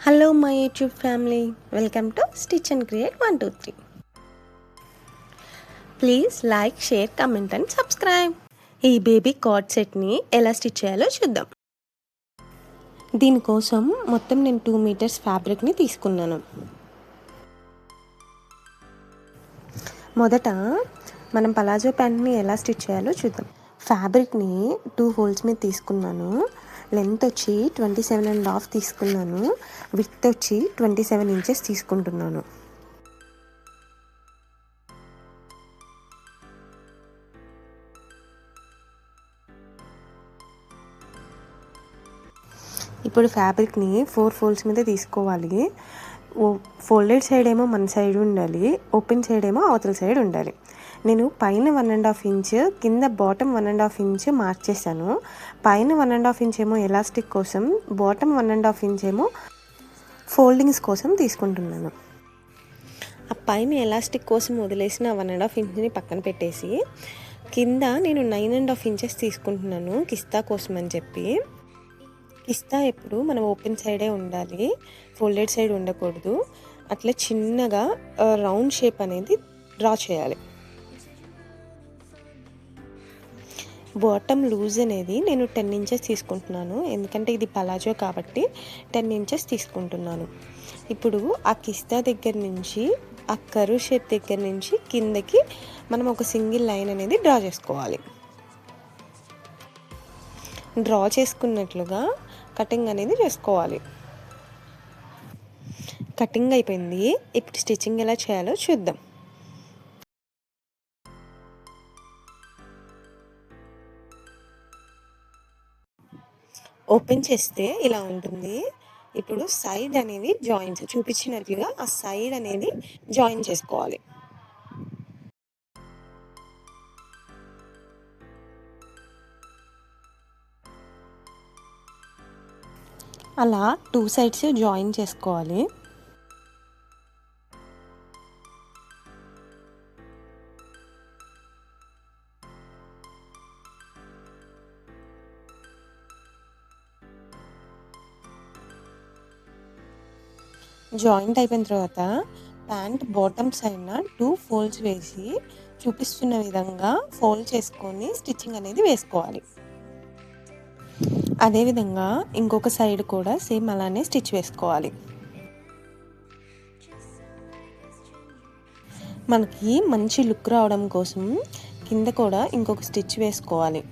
Hello my YouTube family, welcome to stitch and create 123. Please like, share, comment and subscribe. ఈ baby card సెట్ని ఎలా stitch చేయాలో చూద్దాం. దీనికోసం మొత్తం నేను 2 మీటర్స్ ఫ్యాబ్రిక్ని తీసుకున్నాను. మొదట మనం పలాజో ప్యాంట్ని ఎలా స్టిచ్ చేయాలో చూద్దాం. ఫ్యాబ్రిక్ని 2 హోల్స్ మీద తీసుకున్నాను. లెంత్ వచ్చి 27.5 తీసుకున్నాను. విడ్త్ వచ్చి 27 ఇంచెస్ తీసుకుంటున్నాను. ఇప్పుడు ఫ్యాబ్రిక్ని 4 ఫోల్డ్స్ మీద తీసుకోవాలి. ఫోల్డెడ్ సైడ్ ఏమో మన సైడ్ ఉండాలి, ఓపెన్ సైడ్ ఏమో అవతల సైడ్ ఉండాలి. నేను పైన 1.5 ఇంచ్, కింద బాటమ్ 1.5 ఇంచ్ మార్క్ చేశాను. పైన 1.5 ఇంచ్ ఏమో ఎలాస్టిక్ కోసం, బాటమ్ 1.5 ఇంచ్ ఏమో ఫోల్డింగ్స్ కోసం తీసుకుంటున్నాను. ఆ పైన ఎలాస్టిక్ కోసం వదిలేసిన 1.5 ఇంచ్ని పక్కన పెట్టేసి కింద నేను 9.5 ఇంచెస్ తీసుకుంటున్నాను కిస్తా కోసం అని చెప్పి. కిస్తా ఎప్పుడు మనం ఓపెన్ సైడే ఉండాలి, ఫోల్డెడ్ సైడ్ ఉండకూడదు. అట్లా చిన్నగా రౌండ్ షేప్ అనేది డ్రా చేయాలి. బాటమ్ లూజ్ అనేది నేను 10 ఇంచెస్ తీసుకుంటున్నాను, ఎందుకంటే ఇది పలాజో కాబట్టి 10 ఇంచెస్ తీసుకుంటున్నాను. ఇప్పుడు ఆ కిస్తా దగ్గర నుంచి, ఆ కర్వ్ షేప్ దగ్గర నుంచి కిందకి మనం ఒక సింగిల్ లైన్ అనేది డ్రా చేసుకోవాలి. డ్రా చేసుకున్నట్లుగా కటింగ్ అనేది చేసుకోవాలి. కటింగ్ అయిపోయింది. ఇప్పుడు స్టిచ్చింగ్ ఎలా చేయాలో చూద్దాం. ఓపెన్ చేస్తే ఇలా ఉంటుంది. ఇప్పుడు సైడ్ అనేది జాయింట్స్ చూపించినట్లుగా ఆ సైడ్ అనేది జాయిన్ చేసుకోవాలి. అలా 2 సైడ్స్ జాయిన్ చేసుకోవాలి. జాయింట్ అయిపోయిన తర్వాత ప్యాంట్ బాటమ్ సైడ్న 2 ఫోల్డ్స్ వేసి చూపిస్తున్న విధంగా ఫోల్డ్ చేసుకొని స్టిచ్చింగ్ అనేది వేసుకోవాలి. అదేవిధంగా ఇంకొక సైడ్ కూడా సేమ్ అలానే స్టిచ్ వేసుకోవాలి. మనకి మంచి లుక్ రావడం కోసం కింద కూడా ఇంకొక స్టిచ్ వేసుకోవాలి.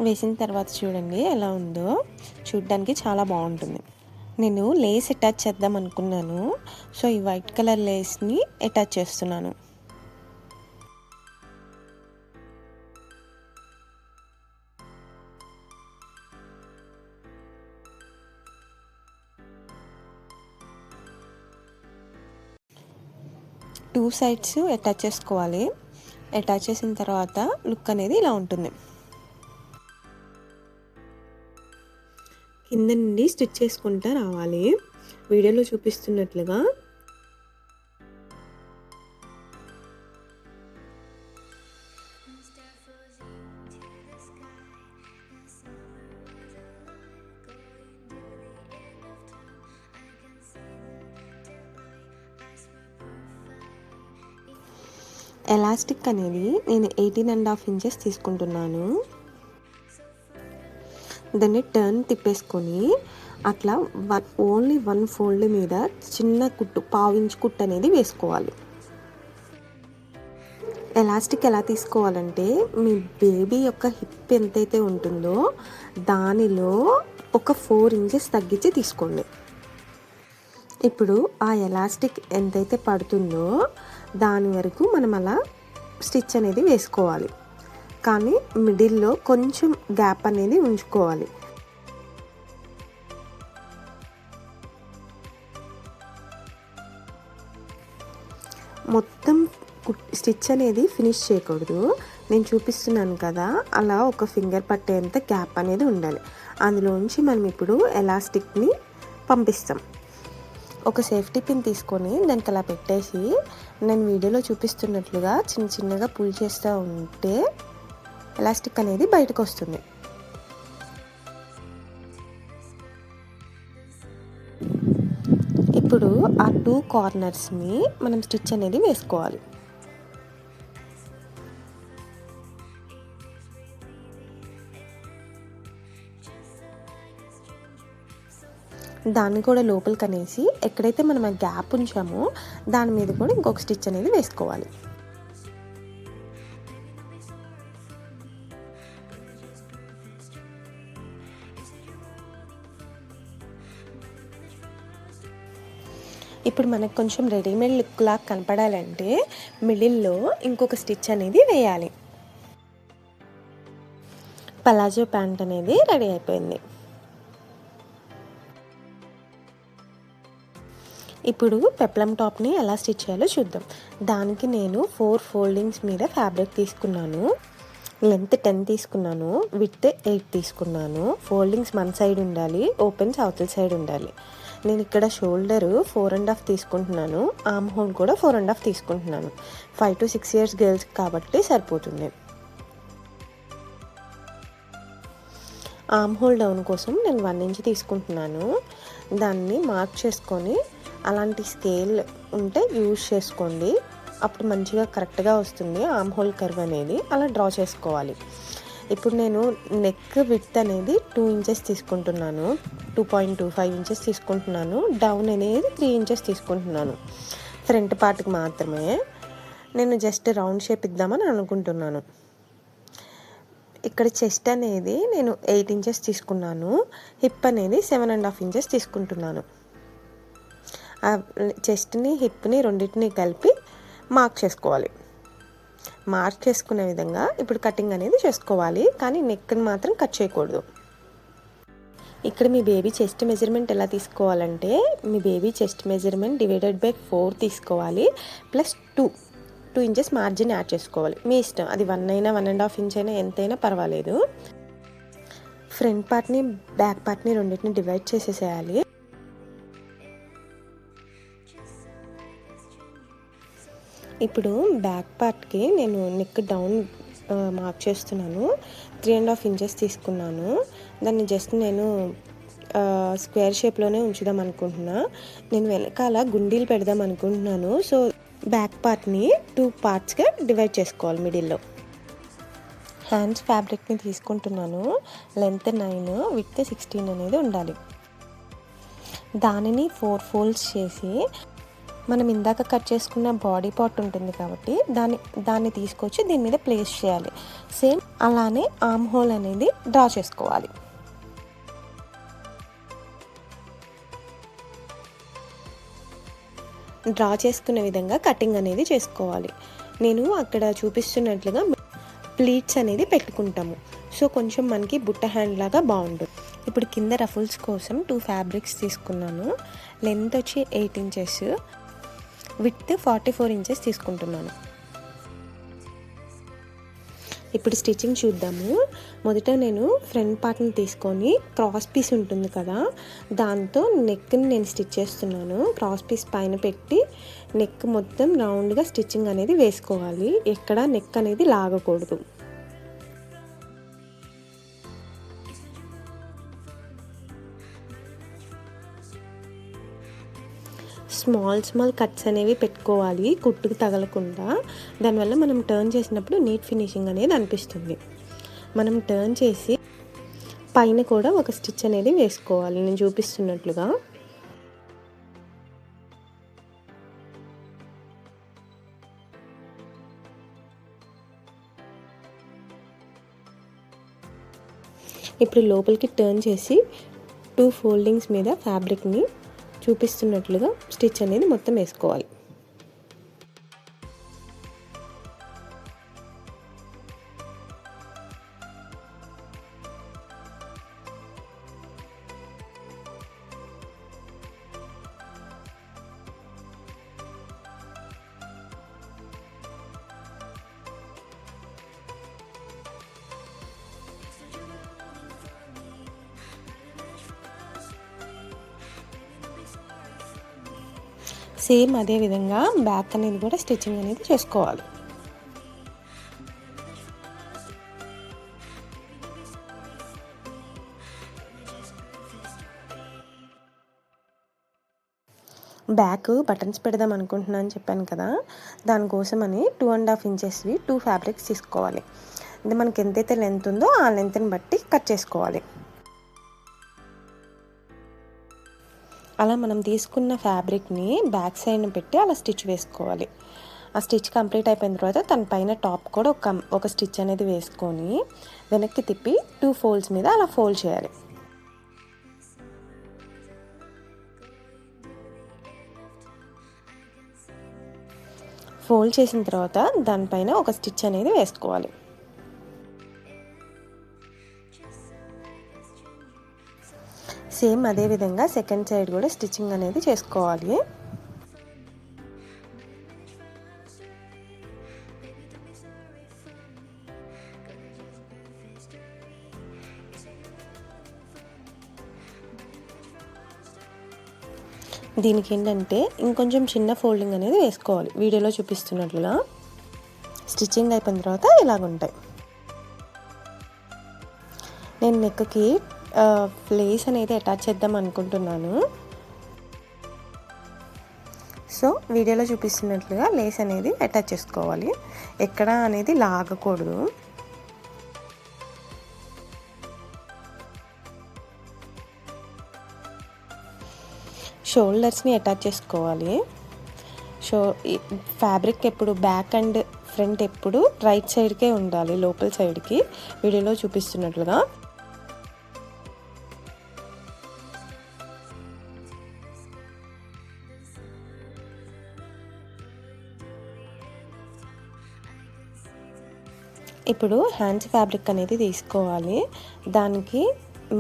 వేసిన తర్వాత చూడండి ఎలా ఉందో, చూడడానికి చాలా బాగుంటుంది. నేను లేస్ అటాచ్ చేద్దాం అనుకున్నాను, సో ఈ వైట్ కలర్ లేస్ని అటాచ్ చేస్తున్నాను. టూ సైడ్స్ అటాచ్ చేసుకోవాలి. అటాచ్ చేసిన తర్వాత లుక్ అనేది ఇలా ఉంటుంది. కింద నుండి స్టిచ్ చేసుకుంటూ రావాలి వీడియోలో చూపిస్తున్నట్లుగా. ఎలాస్టిక్ అనేది నేను 18.5 ఇంచెస్ తీసుకుంటున్నాను. దాన్ని టర్న్ తిప్పేసుకొని అట్లా ఓన్లీ 1 ఫోల్డ్ మీద చిన్న కుట్టు, 1/2 ఇంచ్ కుట్టు అనేది వేసుకోవాలి. ఎలాస్టిక్ ఎలా తీసుకోవాలంటే మీ బేబీ యొక్క హిప్ ఎంతైతే ఉంటుందో దానిలో ఒక 4 ఇంచెస్ తగ్గించి తీసుకోండి. ఇప్పుడు ఆ ఎలాస్టిక్ ఎంతైతే పడుతుందో దాని వరకు మనం అలా స్టిచ్ అనేది వేసుకోవాలి, కానీ మిడిల్లో కొంచెం గ్యాప్ అనేది ఉంచుకోవాలి. మొత్తం స్టిచ్ అనేది ఫినిష్ చేయకూడదు. నేను చూపిస్తున్నాను కదా, అలా ఒక ఫింగర్ పట్టేంత గ్యాప్ అనేది ఉండాలి. అందులోంచి మనం ఇప్పుడు ఎలాస్టిక్ని పంపిస్తాం. ఒక సేఫ్టీ పిన్ తీసుకొని దానికి అలా పెట్టేసి నేను వీడియోలో చూపిస్తున్నట్లుగా చిన్న చిన్నగా పుల్ చేస్తూ ఉంటే ఎలాస్టిక్ అనేది బయటకు వస్తుంది. 2 కార్నర్స్ని మనం స్టిచ్ అనేది వేసుకోవాలి. దాన్ని కూడా లోపలికి అనేసి ఎక్కడైతే మనం ఆ గ్యాప్ ఉంచామో దాని మీద కూడా ఇంకొక స్టిచ్ అనేది వేసుకోవాలి. ఇప్పుడు మనకు కొంచెం రెడీమేడ్ లుక్ లాగా కనపడాలంటే మిడిల్లో ఇంకొక స్టిచ్ అనేది వేయాలి. పలాజో ప్యాంట్ అనేది రెడీ అయిపోయింది. ఇప్పుడు పెప్లం టాప్ని ఎలా స్టిచ్ చేయాలో చూద్దాం. దానికి నేను 4 ఫోల్డింగ్స్ మీద ఫ్యాబ్రిక్ తీసుకున్నాను. లెంత్ 10 తీసుకున్నాను, విడ్త్ 8 తీసుకున్నాను. ఫోల్డింగ్స్ మన సైడ్ ఉండాలి, ఓపెన్స్ అవతల సైడ్ ఉండాలి. నేను ఇక్కడ షోల్డర్ 4.5 తీసుకుంటున్నాను, ఆర్మ్ హోల్ కూడా 4.5 తీసుకుంటున్నాను. 5 to 6 years గర్ల్స్ కాబట్టి సరిపోతుంది. ఆర్మ్ హోల్ డౌన్ కోసం నేను 1 inch తీసుకుంటున్నాను. దాన్ని మార్క్ చేసుకొని అలాంటి స్కేల్ ఉంటే యూజ్ చేసుకోండి, అప్పుడు మంచిగా కరెక్ట్గా వస్తుంది ఆర్మ్ హోల్ కర్వ్ అనేది. అలా డ్రా చేసుకోవాలి. ఇప్పుడు నేను నెక్ విడ్త్ అనేది 2 inches తీసుకుంటున్నాను, 2.25 inches తీసుకుంటున్నాను. డౌన్ అనేది 3 inches తీసుకుంటున్నాను. ఫ్రంట్ పార్ట్కి మాత్రమే. నేను జస్ట్ రౌండ్ షేప్ ఇద్దామని అనుకుంటున్నాను. ఇక్కడ చెస్ట్ అనేది నేను 8 inches తీసుకున్నాను, హిప్ అనేది 7.5 inches తీసుకుంటున్నాను. ఆ చెస్ట్ని హిప్ని రెండింటిని కలిపి మార్క్ చేసుకోవాలి. మార్క్ చేసుకునే విధంగా ఇప్పుడు కటింగ్ అనేది చేసుకోవాలి, కానీ నెక్ని మాత్రం కట్ చేయకూడదు. ఇక్కడ మీ బేబీ చెస్ట్ మెజర్మెంట్ ఎలా తీసుకోవాలంటే మీ baby chest measurement divided by 4 తీసుకోవాలి, ప్లస్ 2 inches మార్జిన్ యాడ్ చేసుకోవాలి. మీ ఇష్టం, అది 1 అయినా 1.5 inch అయినా ఎంతైనా పర్వాలేదు. ఫ్రంట్ పార్ట్ని బ్యాక్ పార్ట్ని రెండింటిని డివైడ్ చేసేసేయాలి. ఇప్పుడు బ్యాక్ పార్ట్కి నేను నెక్ డౌన్ మార్క్ చేస్తున్నాను. 3.5 inches తీసుకున్నాను. దాన్ని జస్ట్ నేను స్క్వేర్ షేప్లోనే ఉంచుదాం అనుకుంటున్నా. నేను వెనకాల గుండీలు పెడదాం అనుకుంటున్నాను. సో బ్యాక్ పార్ట్ని 2 partsగా డివైడ్ చేసుకోవాలి. మిడిల్లో హ్యాండ్స్ ఫ్యాబ్రిక్ని తీసుకుంటున్నాను. లెంత్ 9, విడ్త్ 16 అనేది ఉండాలి. దానిని 4 folds చేసి మనం ఇందాక కట్ చేసుకున్న బాడీ పార్ట్ ఉంటుంది కాబట్టి దాన్ని తీసుకొచ్చి దీని మీద ప్లేస్ చేయాలి. సేమ్ అలానే ఆర్మ్ హోల్ అనేది డ్రా చేసుకోవాలి. డ్రా చేసుకునే విధంగా కటింగ్ అనేది చేసుకోవాలి. నేను అక్కడ చూపిస్తున్నట్లుగా ప్లీట్స్ అనేది పెట్టుకుంటాము. సో కొంచెం మనకి బుట్ట హ్యాండ్ లాగా బాగుంటుంది. ఇప్పుడు కింద రఫుల్స్ కోసం 2 fabrics తీసుకున్నాను. లెంత్ వచ్చి 8 inches, విడ్త్ 44 inches తీసుకుంటున్నాను. ఇప్పుడు స్టిచ్చింగ్ చూద్దాము. మొదట నేను ఫ్రంట్ పార్ట్ని తీసుకొని క్రాస్ పీస్ ఉంటుంది కదా, దాంతో నెక్ని నేను స్టిచ్ చేస్తున్నాను. క్రాస్ పీస్ పైన పెట్టి నెక్ మొత్తం రౌండ్గా స్టిచ్చింగ్ అనేది వేసుకోవాలి. ఎక్కడ నెక్ అనేది లాగకూడదు. స్మాల్ కట్స్ అనేవి పెట్టుకోవాలి, కుట్టుకు తగలకుండా. దానివల్ల మనం టర్న్ చేసినప్పుడు నీట్ ఫినిషింగ్ అనేది అనిపిస్తుంది. మనం టర్న్ చేసి పైన కూడా ఒక స్టిచ్ అనేది వేసుకోవాలి నేను చూపిస్తున్నట్లుగా. ఇప్పుడు లోపలికి టర్న్ చేసి 2 foldings మీద ఫ్యాబ్రిక్ని చూపిస్తున్నట్లుగా స్టిచ్ అనేది మొత్తం వేసుకోవాలి. సేమ్ అదే విధంగా బ్యాక్ అనేది కూడా స్టిచ్చింగ్ అనేది చేసుకోవాలి. బ్యాక్ బటన్స్ పెడదాం అనుకుంటున్నాను అని చెప్పాను కదా, దానికోసమని 2.5 ఇంచెస్వి 2 ఫ్యాబ్రిక్స్ తీసుకోవాలి. ఇది మనకి ఎంతైతే లెంత్ ఉందో ఆ లెంత్ని బట్టి కట్ చేసుకోవాలి. అలా మనం తీసుకున్న ఫ్యాబ్రిక్ని బ్యాక్ సైడ్ని పెట్టి అలా స్టిచ్ వేసుకోవాలి. ఆ స్టిచ్ కంప్లీట్ అయిపోయిన తర్వాత తన పైన టాప్ కూడా ఒక స్టిచ్ అనేది వేసుకొని వెనక్కి తిప్పి 2 ఫోల్డ్స్ మీద అలా ఫోల్డ్ చేయాలి. ఫోల్డ్ చేసిన తర్వాత దానిపైన ఒక స్టిచ్ అనేది వేసుకోవాలి. సేమ్ అదే విధంగా సెకండ్ సైడ్ కూడా స్టిచ్చింగ్ అనేది చేసుకోవాలి. దీనికి ఏంటంటే ఇంకొంచెం చిన్న ఫోల్డింగ్ అనేది వేసుకోవాలి. వీడియోలో చూపిస్తున్నట్లుగా స్టిచ్చింగ్ అయిపోయిన తర్వాత ఇలాగుంటాయి. నేను నెక్కి లేస్ అనేది అటాచ్ చేద్దాం అనుకుంటున్నాను. సో వీడియోలో చూపిస్తున్నట్లుగా లేస్ అనేది అటాచ్ చేసుకోవాలి. ఎక్కడ అనేది లాగకూడదు. షోల్డర్స్ని అటాచ్ చేసుకోవాలి. ఫ్యాబ్రిక్ ఎప్పుడు బ్యాక్ అండ్ ఫ్రంట్ ఎప్పుడు రైట్ సైడ్కే ఉండాలి, లోపల సైడ్కి వీడియోలో చూపిస్తున్నట్లుగా. ఇప్పుడు హ్యాండ్స్ ఫ్యాబ్రిక్ అనేది తీసుకోవాలి. దానికి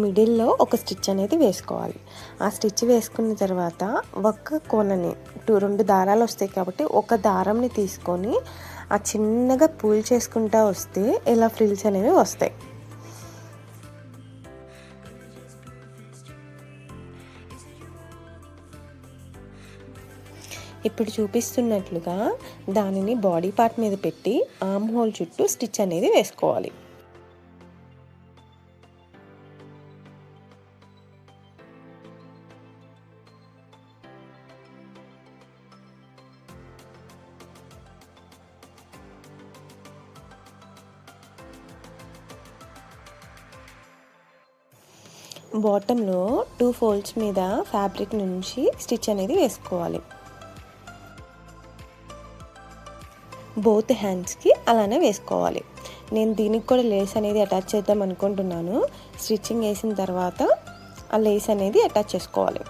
మిడిల్లో ఒక స్టిచ్ అనేది వేసుకోవాలి. ఆ స్టిచ్ వేసుకున్న తర్వాత ఒక్క కొనని 2 దారాలు వస్తాయి కాబట్టి ఒక దారంని తీసుకొని ఆ చిన్నగా పూల్ చేసుకుంటా వస్తే ఇలా ఫ్రిల్స్ అనేవి వస్తాయి. ఇప్పుడు చూపిస్తున్నట్లుగా దానిని బాడీ పార్ట్ మీద పెట్టి ఆర్మ్ హోల్ చుట్టూ స్టిచ్ అనేది వేసుకోవాలి. బాటంలో 2 ఫోల్డ్స్ మీద ఫ్యాబ్రిక్ నుంచి స్టిచ్ అనేది వేసుకోవాలి. బోత్ హ్యాండ్స్కి అలానే వేసుకోవాలి. నేను దీనికి కూడా లేస్ అనేది అటాచ్ చేద్దాం అనుకుంటున్నాను. స్టిచ్చింగ్ వేసిన తర్వాత ఆ లేస్ అనేది అటాచ్ చేసుకోవాలి.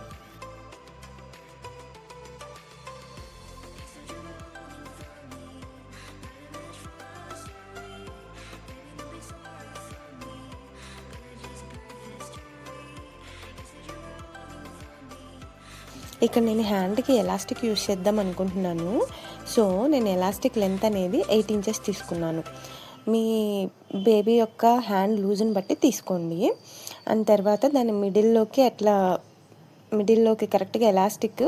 ఇక్కడ నేను హ్యాండ్కి ఎలాస్టిక్ యూజ్ చేద్దాం అనుకుంటున్నాను. సో నేను ఎలాస్టిక్ లెంత్ అనేది 8 ఇంచెస్ తీసుకున్నాను. మీ బేబీ యొక్క హ్యాండ్ లూజ్ని బట్టి తీసుకోండి. అండ్ తర్వాత దాని మిడిల్లోకి కరెక్ట్గా ఎలాస్టిక్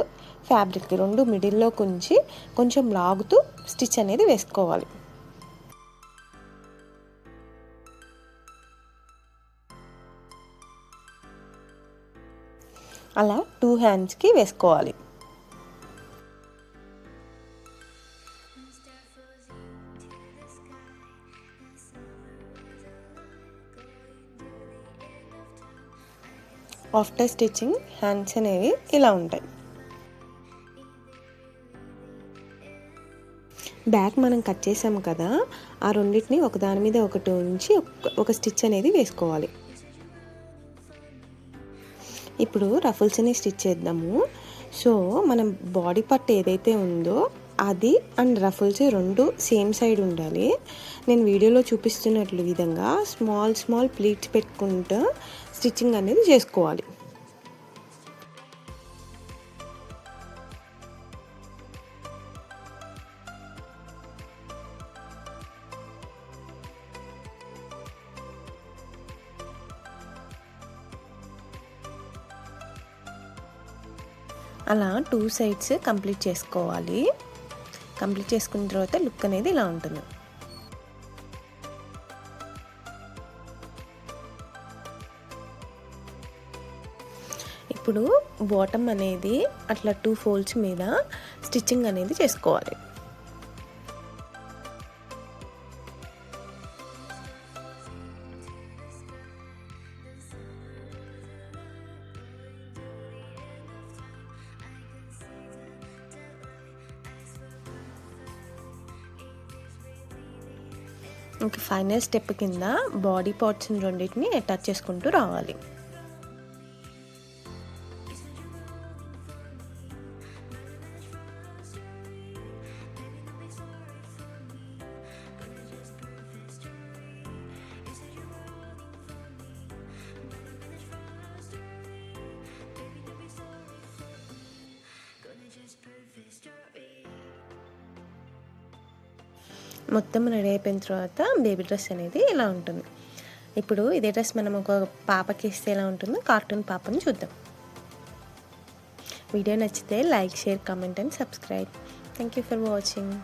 ఫ్యాబ్రిక్ 2 మిడిల్లోకి ఉంచి కొంచెం లాగుతూ స్టిచ్ అనేది వేసుకోవాలి. అలా 2 హ్యాండ్స్కి వేసుకోవాలి. ఆఫ్టర్ స్టిచ్చింగ్ హ్యాండ్స్ అనేవి ఇలా ఉంటాయి. బ్యాక్ మనం కట్ చేసాము కదా, ఆ రెండింటిని ఒకదాని మీద ఒకటి ఉంచి ఒక స్టిచ్ అనేది వేసుకోవాలి. ఇప్పుడు రఫుల్స్ని స్టిచ్ చేద్దాము. సో మనం బాడీ పార్ట్ ఏదైతే ఉందో అది అండ్ రఫుల్స్ 2 సేమ్ సైడ్ ఉండాలి. నేను వీడియోలో చూపిస్తున్నట్లు విధంగా స్మాల్ ప్లీట్స్ పెట్టుకుంటూ స్టిచ్చింగ్ అనేది చేసుకోవాలి. అలా 2 సైడ్స్ కంప్లీట్ చేసుకోవాలి. కంప్లీట్ చేసుకున్న తర్వాత లుక్ అనేది ఇలా ఉంటుంది. ఇప్పుడు బాటమ్ అనేది అట్లా 2 ఫోల్డ్స్ మీద స్టిచ్చింగ్ అనేది చేసుకోవాలి. ఇంకా ఫైనల్ స్టెప్ కింద బాడీ పార్ట్స్ని రెండింటిని అటాచ్ చేసుకుంటూ రావాలి. మొత్తం రెడీ అయిపోయిన తర్వాత బేబీ డ్రెస్ అనేది ఇలా ఉంటుంది. ఇప్పుడు ఇదే డ్రెస్ మనం ఒక పాపకి ఇస్తే ఎలా ఉంటుందో కార్టూన్ పాపని చూద్దాం. వీడియో నచ్చితే like, share, comment and subscribe. Thank you for watching.